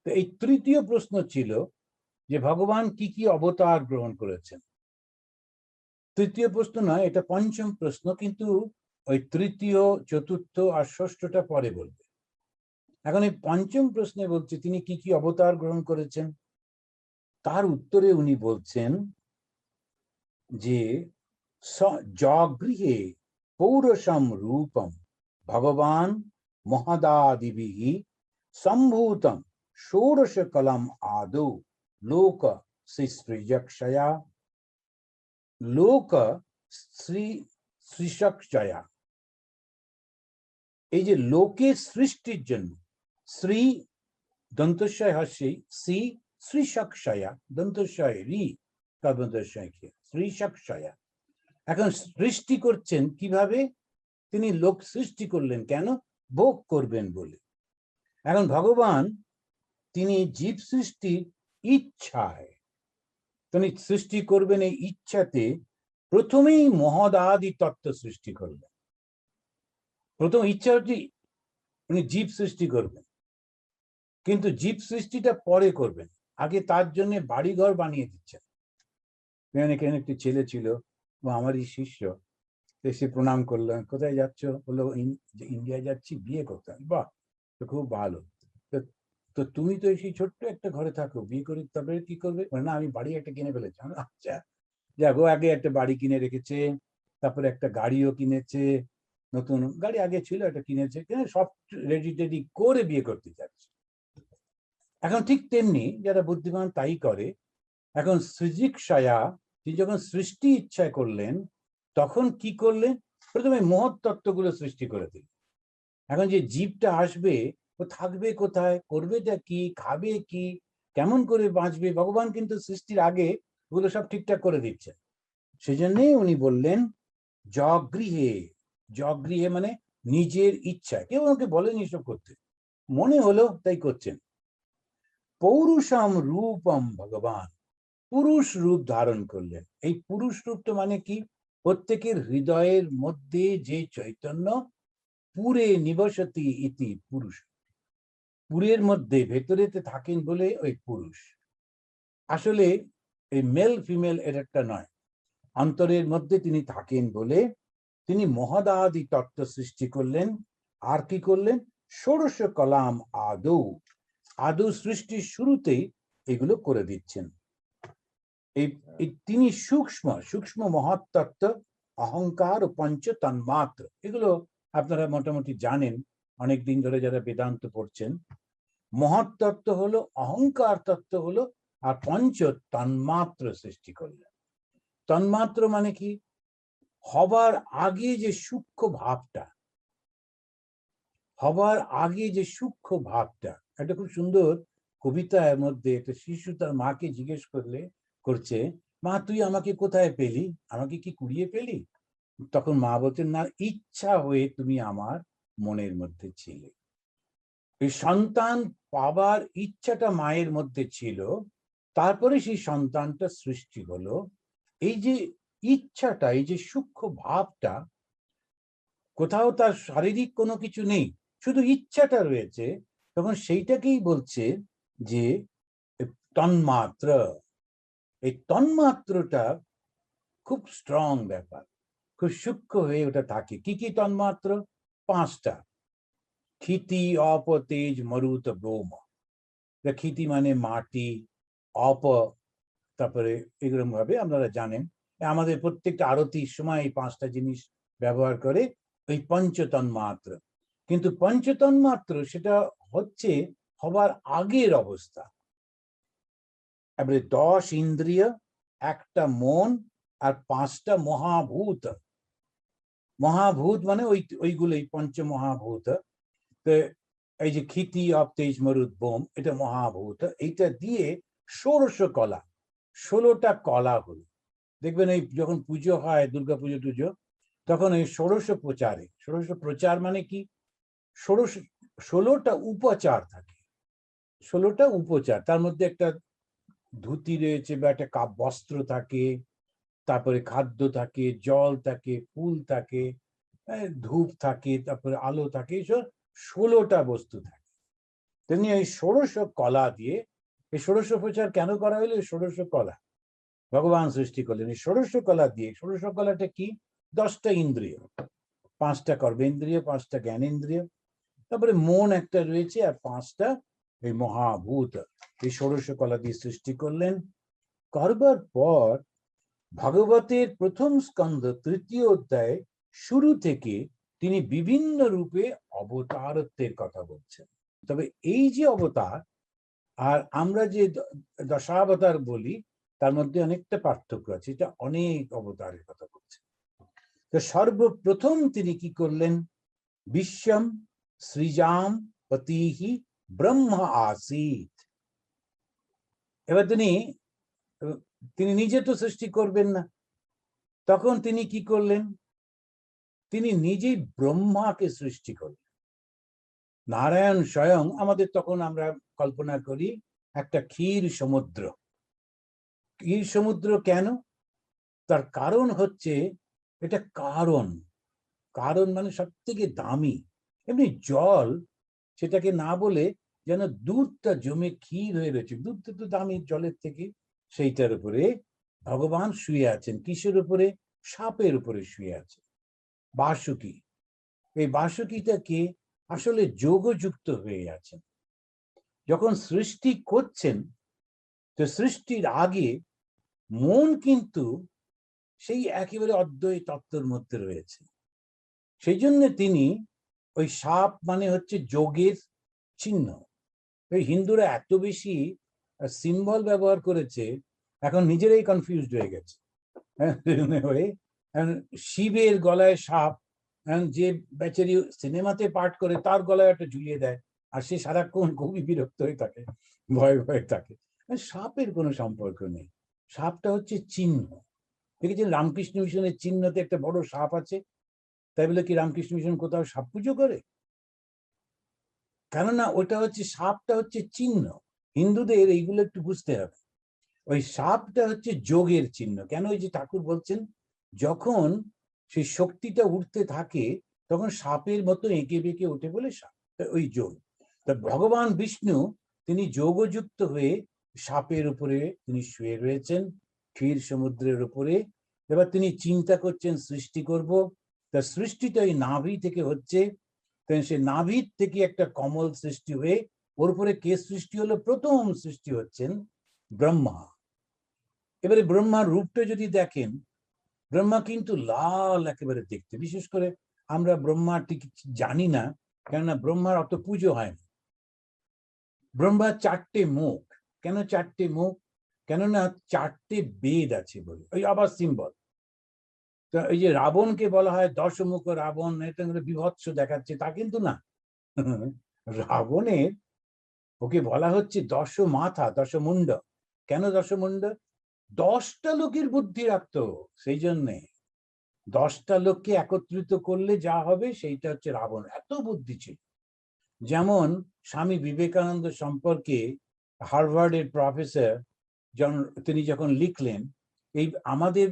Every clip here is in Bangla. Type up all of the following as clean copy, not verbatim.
তো এই তৃতীয় প্রশ্ন ছিল যে ভগবান কি কি অবতার গ্রহণ করেছেন। তৃতীয় প্রশ্ন নয়, এটা পঞ্চম প্রশ্ন, কিন্তু ওই তৃতীয়, চতুর্থ আর ষষ্ঠটা পরে বলবে। এখন এই পঞ্চম প্রশ্নে বলছে তিনি কি কি অবতার গ্রহণ করেছেন। তার উত্তরে উনি বলছেন যে জগৃহে পৌরসম রূপম ভগবান মহদাদিভিঃ সম্ভূতম ষোড়শ কলম আদৌ লোক সৃজক্ষয়া লোক সৃষক্ষয়া। এই যে লোকের সৃষ্টির জন্য, শ্রী দন্তস্বয় হস্যই, শ্রী শ্রীষক্ষয়া, দন্তস্বয় রি দন্তস্বয় শ্রীষক্ষয়া। এখন সৃষ্টি করছেন কিভাবে? তিনি লোক সৃষ্টি করলেন কেন? ভোগ করবেন বলে। এখন ভগবান তিনি জীব সৃষ্টির ইচ্ছায়, তিনি সৃষ্টি করবেন এই ইচ্ছাতে প্রথমেই মহদাদি তত্ত্ব সৃষ্টি করবেন। প্রথম ইচ্ছা হচ্ছে উনি জীব সৃষ্টি করবেন, কিন্তু জীব সৃষ্টিটা পরে করবেন, আগে তার জন্য বাড়িঘর বানিয়ে দিচ্ছেন। এখানে একটি ছেলে ছিল, আমারই শিষ্য, সে প্রণাম করলেন, কোথায় যাচ্ছ? বললো ইন্ডিয়া যাচ্ছি বিয়ে করতে। বাহ, তো খুব ভালো। তো তুমি তো সেই ছোট্ট একটা ঘরে থাকো, বিয়ে করে তারপরে কি করবে? না, আমি বাড়ি একটা কিনে ফেলেছি। আচ্ছা, যাক, ও আগে একটা বাড়ি কিনে রেখেছে, তারপরে একটা গাড়িও কিনেছে, নতুন গাড়ি আগে ছিল, একটা কিনেছে, সব রেডি টেডি করে বিয়ে করতে যাচ্ছে। এখন ঠিক তেমনি যারা বুদ্ধিমান তাই করে। এখন সৃজিক্ষয়া, তিনি যখন সৃষ্টি ইচ্ছা করলেন তখন কি করলেন? প্রথমে মহৎ তত্ত্বগুলো সৃষ্টি করে দিলেন। এখন যে জীবটা আসবে ও থাকবে কোথায়, করবেটা কি, খাবে কি, কেমন করে বাঁচবে, ভগবান কিন্তু সৃষ্টির আগে ওগুলো সব ঠিকঠাক করে দিচ্ছেন। সেজন্যই উনি বললেন জগৃহে। জগৃহে মানে নিজের ইচ্ছা, কেউ ওনাকে বলেনি এসব করতে, মনে হলো তাই করছেন। পৌরুষম রূপম ভগবান, পুরুষ রূপ ধারণ করলেন। এই পুরুষ রূপটা মানে কি? প্রত্যেকের হৃদয়ের মধ্যে যে চৈতন্য পুরে নিবসতি ইতি পুরুষ, পুরের মধ্যে ভেতরেতে থাকেন বলে ওই পুরুষ। আসলে এই মেল ফিমেল এর একটা নয়, অন্তরের মধ্যে তিনি থাকেন বলে তিনি মহদাদি তত্ত্ব সৃষ্টি করলেন। আর কি করলেন? ষোড়শ কলাম আদৌ, আদৌ সৃষ্টির শুরুতেই এগুলো করে দিচ্ছেন। এই তিনি সূক্ষ্ম সূক্ষ্ম মহত্তত্ত্ব, অহংকার ও পঞ্চ তন্মাত্র, এগুলো আপনারা মোটামুটি জানেন অনেকদিন ধরে যারা বেদান্ত পড়ছেন। মহত্তত্ত্ব হলো, অহংকার তত্ত্ব হলো, আর পঞ্চ তন্মাত্র সৃষ্টি করলেন। তন্মাত্র মানে কি? হবার আগে যে সূক্ষ্ম ভাবটা, হবার আগে যে সূক্ষ্ম ভাবটা। একটা খুব সুন্দর কবিতার মধ্যে একটা শিশু তার মাকে জিজ্ঞেস করছে, মা তুই আমাকে কোথায় পেলি, আমাকে কি কুড়িয়ে পেলি? তখন মা বলছেন, না, ইচ্ছা হয়ে তুমি আমার মনের মধ্যে ছিলে। এই সন্তান পাবার ইচ্ছাটা মায়ের মধ্যে ছিল, তারপরে সেই সন্তানটা সৃষ্টি হলো। এই যে ইচ্ছাটা, এই যে সূক্ষ্ম ভাবটা, কোথাও তার শারীরিক কোনো কিছু নেই, শুধু ইচ্ছাটা রয়েছে, তখন সেইটাকেই বলছে যে তন্মাত্র। এই তন্মাত্রটা খুব স্ট্রং ব্যাপার, খুব সূক্ষ্ম হয়ে ওটা থাকে। কি কি তন্মাত্র? 5টা। ক্ষিতি, অপ, তেজ, মরুত, ব্যোম। ক্ষিতি মানে মাটি, অপ, তারপরে এরকম ভাবে আপনারা জানেন আমাদের প্রত্যেকটা আরতির সময় এই 5টা জিনিস ব্যবহার করে, ওই পঞ্চতন্মাত্র। কিন্তু পঞ্চতন্মাত্র সেটা হচ্ছে হবার আগের অবস্থা। এবারে 10 ইন্দ্রিয়, একটা মন, আর 5টা মহাভূত। মহাভূত মানে ওইগুলোই পঞ্চমহাভূত। তো এই যে ক্ষিতি, অপ, তেজ, মরুত, ব্যোম, এটা মহাভূত। এইটা দিয়ে ষোড়শ কলা, 16টা কলা হলো। দেখবেন এই যখন পুজো হয়, দুর্গা পুজো টুজো, তখন এই ষোড়শ প্রচারে, ষোড়শ প্রচার মানে কি? 16টা উপচার থাকে, 16টা উপচার। তার মধ্যে একটা ধুতি রয়েছে বা একটা বস্ত্র থাকে, তারপরে খাদ্য থাকে, জল থাকে, ফুল থাকে, ধূপ থাকে, তারপরে আলো থাকে, এইসব 16টা বস্তু থাকে। তিনি এই ষোড়শ কলা দিয়ে, এই ষোড়শ প্রচার কেন করা হলো? ষোড়শ কলা ভগবান সৃষ্টি করলেন এই ষোড়শ কলা দিয়ে। ষোড়শ কলাটা কি? 10টা ইন্দ্রিয়, 5টা কর্মেন্দ্রিয়, 5টা জ্ঞানেন্দ্রিয়, তারপরে মন একটা রয়েছে, আর 5টা এই মহাভূত। এই ষোড়শ কলা দিয়ে সৃষ্টি করলেন। করবার পর ভাগবতের প্রথম স্কন্ধ 3য় অধ্যায় শুরু থেকে তিনি বিভিন্ন রূপে অবতারত্বের কথা বলছেন। তবে এই যে অবতার আর আমরা যে দশাবতার বলি, তার মধ্যে অনেকটা পার্থক্য আছে। এটা অনেক অবতারের কথা বলছে। তো সর্বপ্রথম তিনি কি করলেন? বিশ্বম সৃজাম পতিহি ব্রহ্মা আসিত। এবার তিনি নিজে তো সৃষ্টি করবেন না, তখন তিনি কি করলেন? তিনি নিজেই ব্রহ্মাকে সৃষ্টি করলেন। নারায়ণ স্বয়ং, আমাদের তখন আমরা কল্পনা করি একটা ক্ষীর সমুদ্র। ক্ষীর সমুদ্র কেন? তার কারণ হচ্ছে, এটা কারণ মানে সব থেকে দামি। এমনি জল, সেটাকে না বলে যেন দুধটা জমে ক্ষীর হয়ে রয়েছে, দুধটা তো দামি জলের থেকে। সেইটার উপরে ভগবান শুয়ে আছেন। কিসের উপরে? সাপের উপরে শুয়ে আছে বাসুকি। এই বাসুকিটাকে আসলে যোগযুক্ত হয়ে আছেন। যখন সৃষ্টি করছেন, তো সৃষ্টির আগে মন কিন্তু সেই একেবারে অদ্বৈত তত্ত্বের মধ্যে রয়েছে। সেই জন্য তিনি ওই সাপ মানে হচ্ছে যোগের চিহ্ন। ওই হিন্দুরা এত বেশি সিম্বল ব্যবহার করেছে, এখন নিজেরাই কনফিউজড হয়ে গেছে। শিবের গলায় সাপ, যে বেচারি সিনেমাতে পাঠ করে তার গলায় একটা ঝুলিয়ে দেয়, আর সে সারাক্ষণ খুবই বিরক্ত হয়ে থাকে, ভয়ে ভয়ে থাকে। সাপের কোনো সম্পর্ক নেই। সাপটা হচ্ছে চিহ্ন। দেখেছেন রামকৃষ্ণ মিশনের চিহ্নতে একটা বড় সাপ আছে, তাই বলে কি রামকৃষ্ণ মিশন কোথাও সাপ পুজো করে? কেননা ওটা হচ্ছে, সাপটা হচ্ছে চিহ্ন। হিন্দুদের এইগুলো একটু বুঝতে হবে। ওই সাপটা হচ্ছে যোগের চিহ্ন। কেন? ওই যে ঠাকুর বলছেন, যখন সেই শক্তিটা উঠতে থাকে, তখন সাপের মতো এঁকে বেঁকে ওঠে বলে সাপ, ওই যোগ। তা ভগবান বিষ্ণু তিনি যোগযুক্ত হয়ে সাপের উপরে তিনি শুয়ে রয়েছেন, ক্ষীর সমুদ্রের উপরে। এবার তিনি চিন্তা করছেন সৃষ্টি করব। তার সৃষ্টিটা ওই নাভি থেকে হচ্ছে। সে নাভির থেকে একটা কমল সৃষ্টি হয়ে, ওর উপরে কে সৃষ্টি হলো? প্রথম সৃষ্টি হচ্ছেন ব্রহ্মা। এবারে ব্রহ্মার রূপটা যদি দেখেন, ব্রহ্মা কিন্তু লাল একেবারে দেখতে। বিশেষ করে আমরা ব্রহ্মা ঠিক জানি না, কেননা ব্রহ্মার অত পুজো হয় না। ব্রহ্মার 4টে মুখ। কেন 4টে মুখ? কেননা 4টে বেদ আছে বলে। ওই আবার সিম্বল। তো এই যে রাবণকে বলা হয় দশমুখ রাবণ, এটা বিভৎস দেখাচ্ছে, তা কিন্তু না। রাবণের, ওকে বলা হচ্ছে দশ মাথা, দশমুণ্ড। কেন দশমুণ্ড? 10টা লোকের বুদ্ধি রাখতো, সেই জন্যে 10টা লোককে একত্রিত করলে যা হবে সেইটা হচ্ছে রাবণ। এত বুদ্ধি ছিল। যেমন স্বামী বিবেকানন্দ সম্পর্কে হার্ভার্ডের প্রফেসর তিনি যখন লিখলেন, এই আমাদের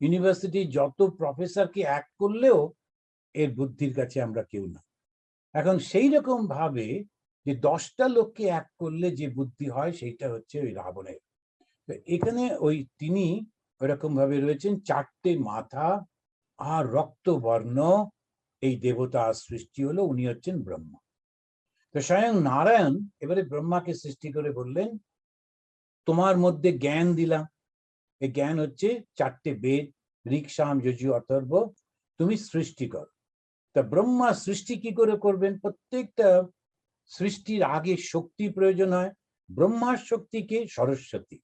ইউনিভার্সিটি যত প্রফেসরকে এক করলেও এর বুদ্ধির কাছে আমরা কেউ না। এখন সেই রকম ভাবে যে 10টা লোককে এক করলে যে বুদ্ধি হয়, সেইটা হচ্ছে ওই রাবণের। এখানে ওই তিনি ওইরকম ভাবে রয়েছেন, 4টে মাথা আর রক্তবর্ণ এই দেবতা সৃষ্টি হলো। উনি হচ্ছেন ব্রহ্মা। তো স্বয়ং নারায়ণ এবারে ব্রহ্মাকে সৃষ্টি করে বললেন, তোমার মধ্যে জ্ঞান দিলাম। এই জ্ঞান হচ্ছে 4টে বেদ, ঋক, সাম, যজু, অথর্ব। তুমি সৃষ্টি করো। তা ব্রহ্মা সৃষ্টি কি করে করবেন? প্রত্যেকটা সৃষ্টির আগে শক্তি প্রয়োজন হয়। ব্রহ্মার শক্তিকে সরস্বতী।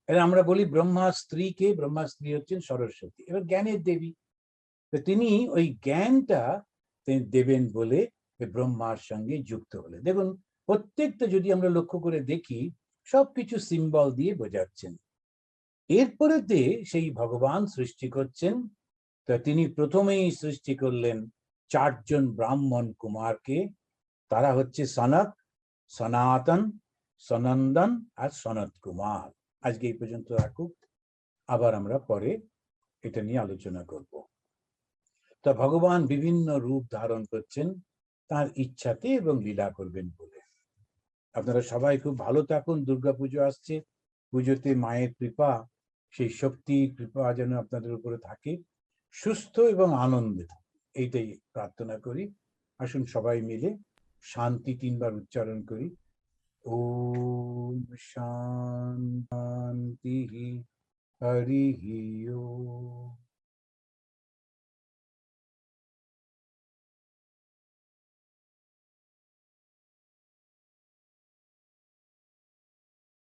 এবার আমরা বলি ব্রহ্মার স্ত্রীকে, ব্রহ্মার স্ত্রী হচ্ছেন সরস্বতী। এবার জ্ঞানের দেবী, তিনি ওই জ্ঞানটা তিনি দেবেন বলে ব্রহ্মার সঙ্গে যুক্ত হলেন। দেখুন প্রত্যেকটা যদি আমরা লক্ষ্য করে দেখি, সবকিছু সিম্বল দিয়ে বোঝাচ্ছেন। এরপরেতে সেই ভগবান সৃষ্টি করছেন। তা তিনি প্রথমেই সৃষ্টি করলেন 4 জন ব্রাহ্মণ কুমারকে। তারা হচ্ছে সনক, সনাতন, সনন্দন আর সনত কুমার। আজকে এই পর্যন্ত রাখুক, আবার আমরা পরে এটা নিয়ে আলোচনা করব। তা ভগবান বিভিন্ন রূপ ধারণ করছেন। তার ইচ্ছাতে এবং লীলা করবেন বলে। আপনারা সবাই খুব ভালো থাকুন। দুর্গাপুজো আসছে, পুজোতে মায়ের কৃপা, সেই শক্তি কৃপা যেন আপনাদের উপরে থাকে, সুস্থ এবং আনন্দে, এইটাই প্রার্থনা করি। আসুন সবাই মিলে শান্তি 3 বার উচ্চারণ করি। ওম শান্তি হরি ওম।